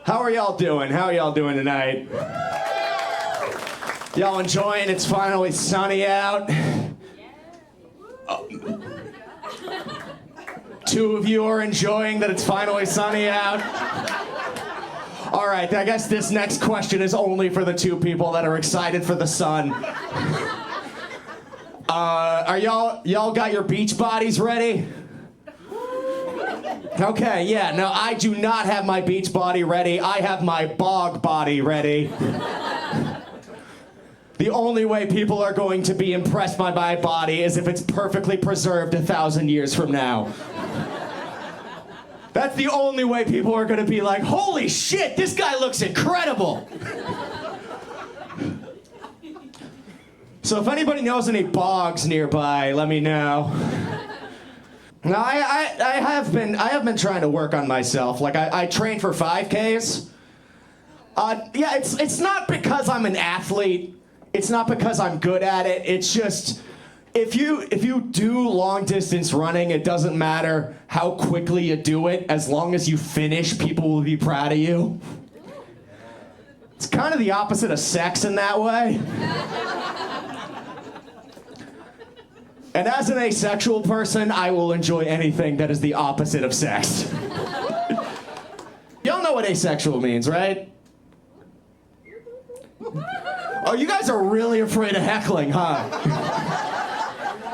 How are y'all doing? How are y'all doing tonight? Y'all enjoying? It's finally sunny out. Two of you are enjoying that it's finally sunny out. All right, I guess this next question is only for the two people that are excited for the sun. Are y'all got your beach bodies ready? Okay, yeah, no, I do not have my beach body ready. I have my bog body ready. The only way people are going to be impressed by my body is if it's perfectly preserved 1,000 years from now. That's the only way people are going to be like, holy shit, this guy looks incredible. So if anybody knows any bogs nearby, let me know. No, I have been trying to work on myself. Like I train for 5Ks. Yeah, it's not because I'm an athlete. It's not because I'm good at it. It's just if you do long distance running, it doesn't matter how quickly you do it. As long as you finish, people will be proud of you. It's kind of the opposite of sex in that way. And as an asexual person, I will enjoy anything that is the opposite of sex. Y'all know what asexual means, right? Oh, you guys are really afraid of heckling, huh?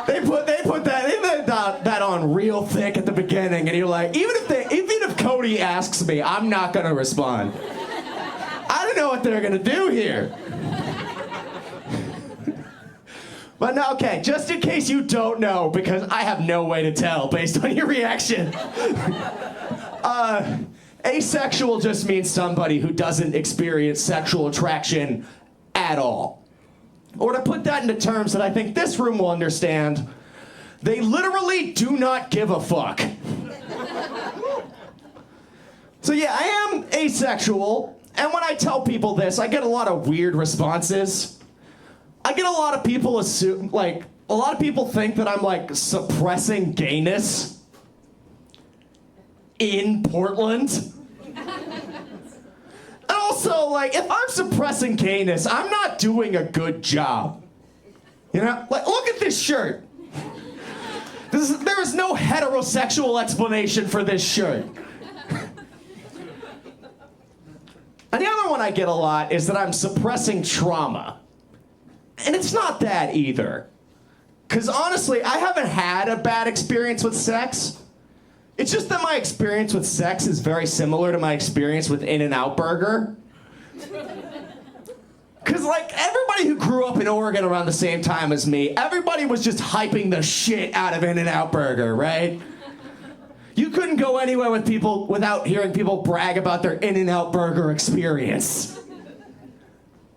They put that on real thick at the beginning, and you're like, even if Cody asks me, I'm not gonna respond. I don't know what they're gonna do here. But no, okay, just in case you don't know, because I have no way to tell based on your reaction. Asexual just means somebody who doesn't experience sexual attraction at all. Or to put that into terms that I think this room will understand, they literally do not give a fuck. So yeah, I am asexual, and when I tell people this, I get a lot of weird responses. I get a lot of people assume, like, a lot of people think that I'm, like, suppressing gayness in Portland. And also, like, if I'm suppressing gayness, I'm not doing a good job. You know? Like, look at this shirt. There is no heterosexual explanation for this shirt. And the other one I get a lot is that I'm suppressing trauma. And it's not that either. Because honestly, I haven't had a bad experience with sex. It's just that my experience with sex is very similar to my experience with In-N-Out Burger. Because like everybody who grew up in Oregon around the same time as me, everybody was just hyping the shit out of In-N-Out Burger, right? You couldn't go anywhere with people without hearing people brag about their In-N-Out Burger experience.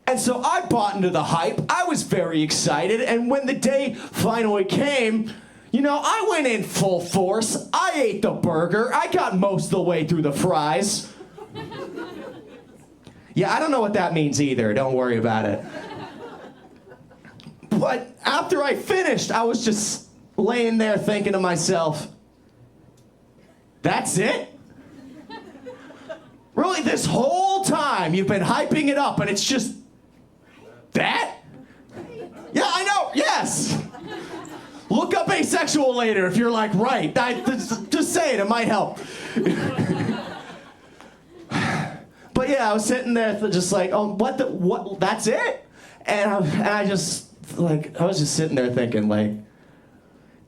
And so I bought into the hype. I was very excited. And when the day finally came, you know, I went in full force. I ate the burger. I got most of the way through the fries. Yeah, I don't know what that means either. Don't worry about it. But after I finished, I was just laying there thinking to myself, that's it? Really, this whole time you've been hyping it up and it's just that? Yeah, I know, yes. Look up asexual later if you're like, right. Just say it might help. But yeah, I was sitting there just like, oh, what, that's it? And I was just sitting there thinking like,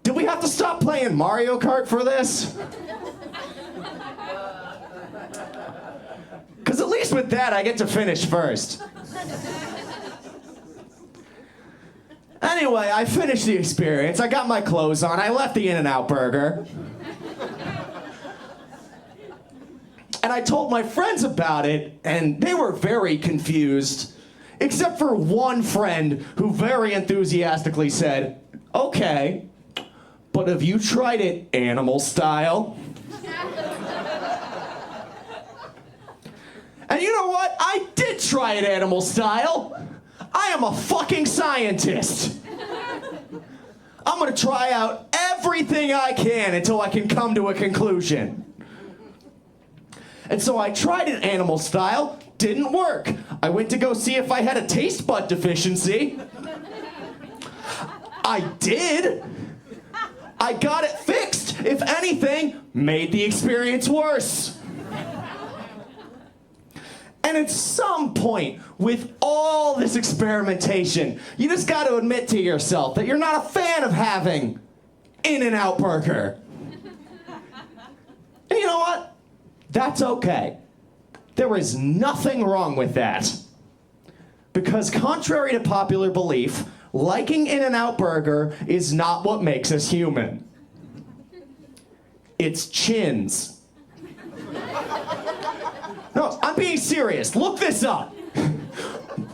did we have to stop playing Mario Kart for this? Because at least with that, I get to finish first. Anyway, I finished the experience. I got my clothes on. I left the In-N-Out Burger. And I told my friends about it, and they were very confused, except for one friend who very enthusiastically said, okay, but have you tried it animal style? And you know what? I did try it animal style. I am a fucking scientist. I'm gonna try out everything I can until I can come to a conclusion. And so I tried it animal style, didn't work. I went to go see if I had a taste bud deficiency. I did. I got it fixed. If anything, made the experience worse. And at some point, with all this experimentation, you just got to admit to yourself that you're not a fan of having In-N-Out Burger. And you know what? That's okay. There is nothing wrong with that. Because contrary to popular belief, liking In-N-Out Burger is not what makes us human. It's chins. No, I'm being serious. Look this up.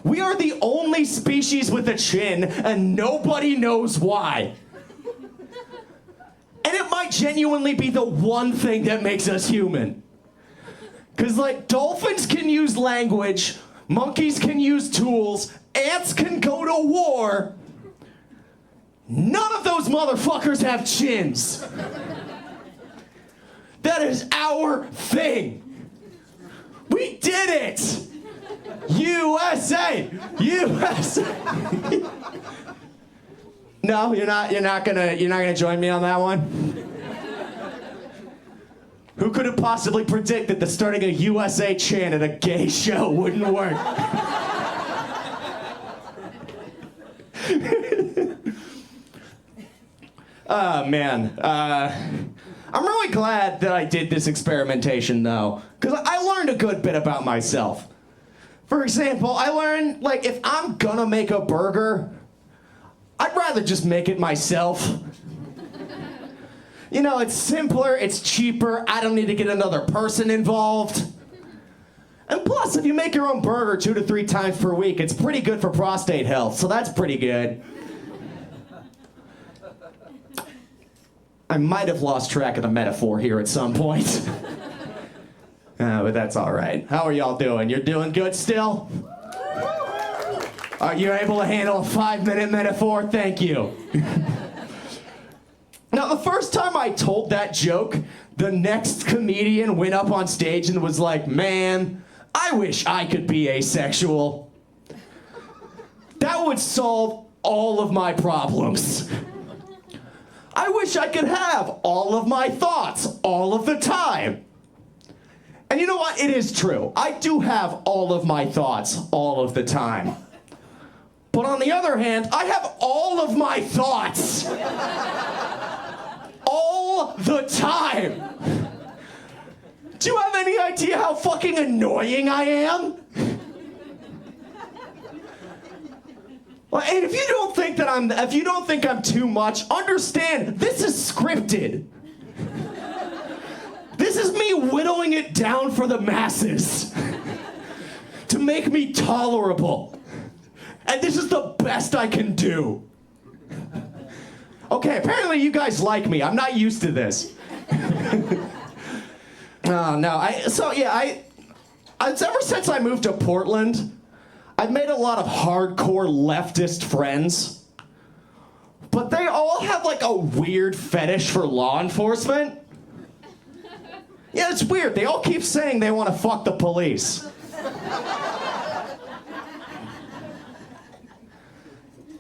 We are the only species with a chin, and nobody knows why. And it might genuinely be the one thing that makes us human. Because, like, dolphins can use language, monkeys can use tools, ants can go to war. None of those motherfuckers have chins. That is our thing. We did it! USA! USA! No, you're not gonna join me on that one? Who could have possibly predicted that starting a USA chant at a gay show wouldn't work? Oh, man. I'm really glad that I did this experimentation, though, because I learned a good bit about myself. For example, I learned, like, if I'm gonna make a burger, I'd rather just make it myself. You know, it's simpler, it's cheaper, I don't need to get another person involved. And plus, if you make your own burger 2 to 3 times per week, it's pretty good for prostate health, so that's pretty good. I might have lost track of the metaphor here at some point. But that's all right. How are y'all doing? You're doing good still? Are you able to handle a 5-minute metaphor? Thank you. Now, the first time I told that joke, the next comedian went up on stage and was like, "Man, I wish I could be asexual. That would solve all of my problems. I wish I could have all of my thoughts all of the time." And you know what? It is true. I do have all of my thoughts all of the time. But on the other hand, I have all of my thoughts all the time. Do you have any idea how fucking annoying I am? Well, and if you don't think I'm too much, understand, this is scripted. This is me whittling it down for the masses to make me tolerable. And this is the best I can do. Okay, apparently you guys like me. I'm not used to this. Oh, no. Ever since I moved to Portland, I've made a lot of hardcore leftist friends. But they all have like a weird fetish for law enforcement. Yeah, it's weird. They all keep saying they want to fuck the police.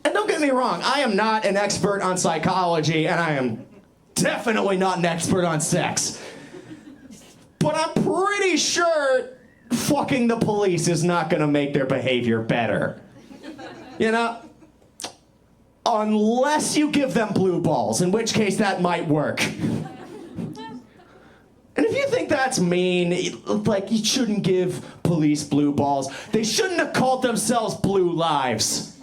And don't get me wrong, I am not an expert on psychology, and I am definitely not an expert on sex. But I'm pretty sure fucking the police is not gonna make their behavior better. You know? Unless you give them blue balls, in which case that might work. And if you think that's mean, like, you shouldn't give police blue balls, they shouldn't have called themselves Blue Lives.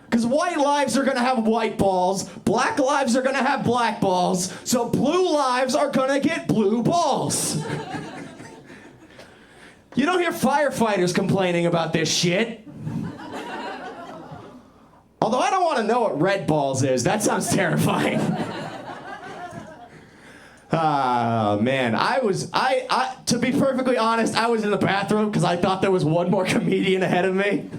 Because white lives are gonna have white balls, black lives are gonna have black balls, so blue lives are gonna get blue balls. You don't hear firefighters complaining about this shit. Although I don't want to know what red balls is. That sounds terrifying. Ah, man. To be perfectly honest, I was in the bathroom because I thought there was one more comedian ahead of me.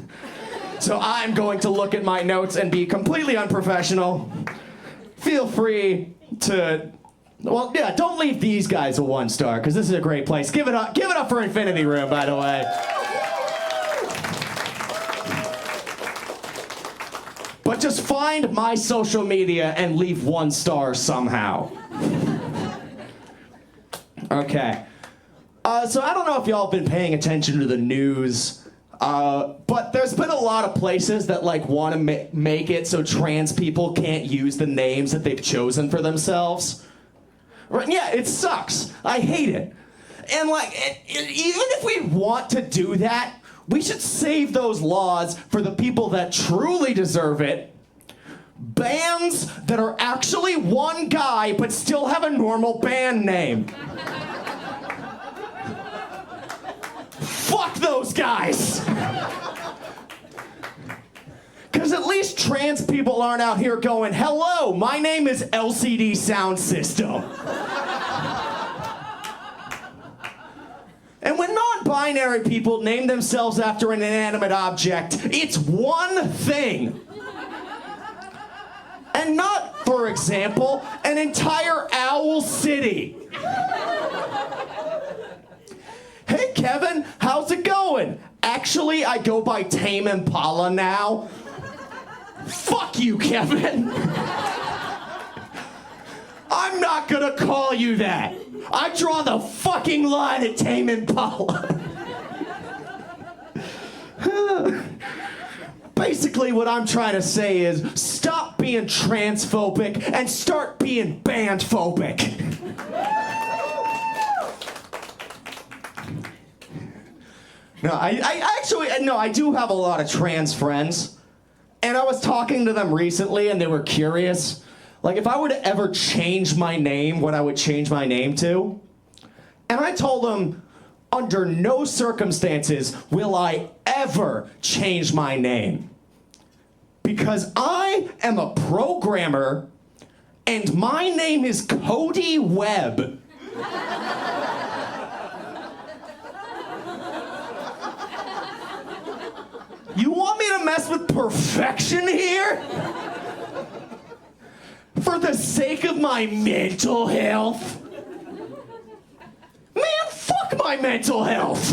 So I'm going to look at my notes and be completely unprofessional. Feel free to Well, yeah, don't leave these guys a 1 star, because this is a great place. Give it up for Infinity Room, by the way. But just find my social media and leave 1 star somehow. Okay. So I don't know if y'all have been paying attention to the news, but there's been a lot of places that like want to make it so trans people can't use the names that they've chosen for themselves. Right? Yeah, it sucks. I hate it. And like, even if we want to do that, we should save those laws for the people that truly deserve it. Bands that are actually one guy but still have a normal band name. Fuck those guys! Because at least trans people aren't out here going, hello, my name is LCD Sound System. And when non-binary people name themselves after an inanimate object, it's one thing. And not, for example, an entire owl city. Hey, Kevin, how's it going? Actually, I go by Tame Impala now. Fuck you, Kevin. I'm not gonna call you that. I draw the fucking line at Tame Impala. Basically, what I'm trying to say is stop being transphobic and start being bandphobic. No, I do have a lot of trans friends. And I was talking to them recently and they were curious. Like, if I were to ever change my name, what I would change my name to. And I told them, under no circumstances will I ever change my name. Because I am a programmer and my name is Cody Webb. You want me to mess with perfection here? For the sake of my mental health? Man, fuck my mental health!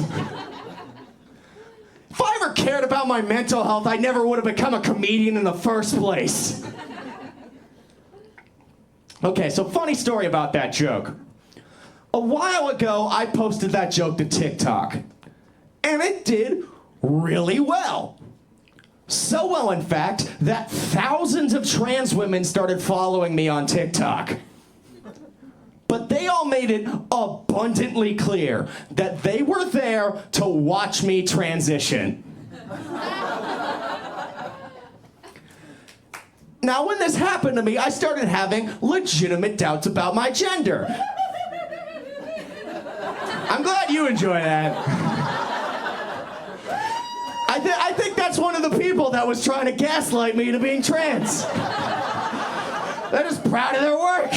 If I ever cared about my mental health, I never would have become a comedian in the first place. Okay, so funny story about that joke. A while ago, I posted that joke to TikTok. And it did really well. So well, in fact, that thousands of trans women started following me on TikTok. But they all made it abundantly clear that they were there to watch me transition. Now, when this happened to me, I started having legitimate doubts about my gender. I'm glad you enjoy that. I think that's one of the people that was trying to gaslight me to being trans. They're just proud of their work.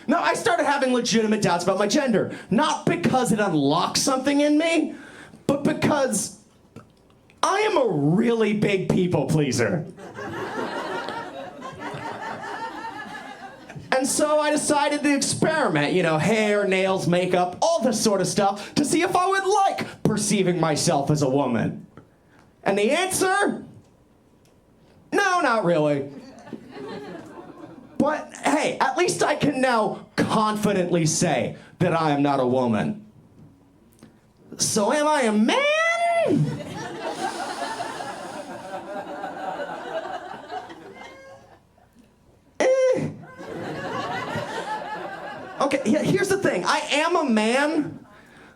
No, I started having legitimate doubts about my gender. Not because it unlocked something in me, but because I am a really big people pleaser. And so I decided to experiment, hair, nails, makeup, all this sort of stuff, to see if I would like perceiving myself as a woman. And the answer? No, not really. But hey, at least I can now confidently say that I am not a woman. So am I a man? Okay, yeah, here's the thing. I am a man,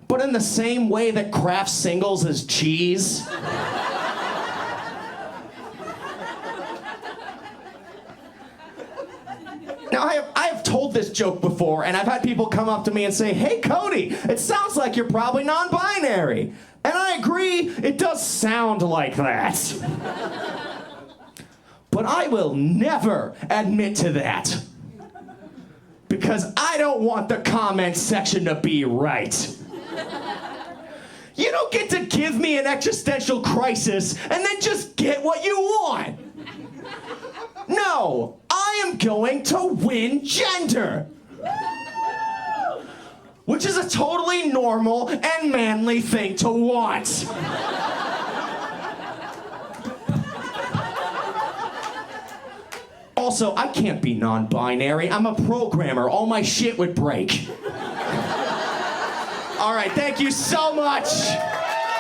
but in the same way that Kraft Singles is cheese. Now, I have told this joke before, and I've had people come up to me and say, hey, Cody, it sounds like you're probably non-binary. And I agree, it does sound like that. But I will never admit to that. Because I don't want the comment section to be right. You don't get to give me an existential crisis and then just get what you want. No, I I am going to win gender. Which is a totally normal and manly thing to want. Also, I can't be non-binary. I'm a programmer. All my shit would break. All right, thank you so much.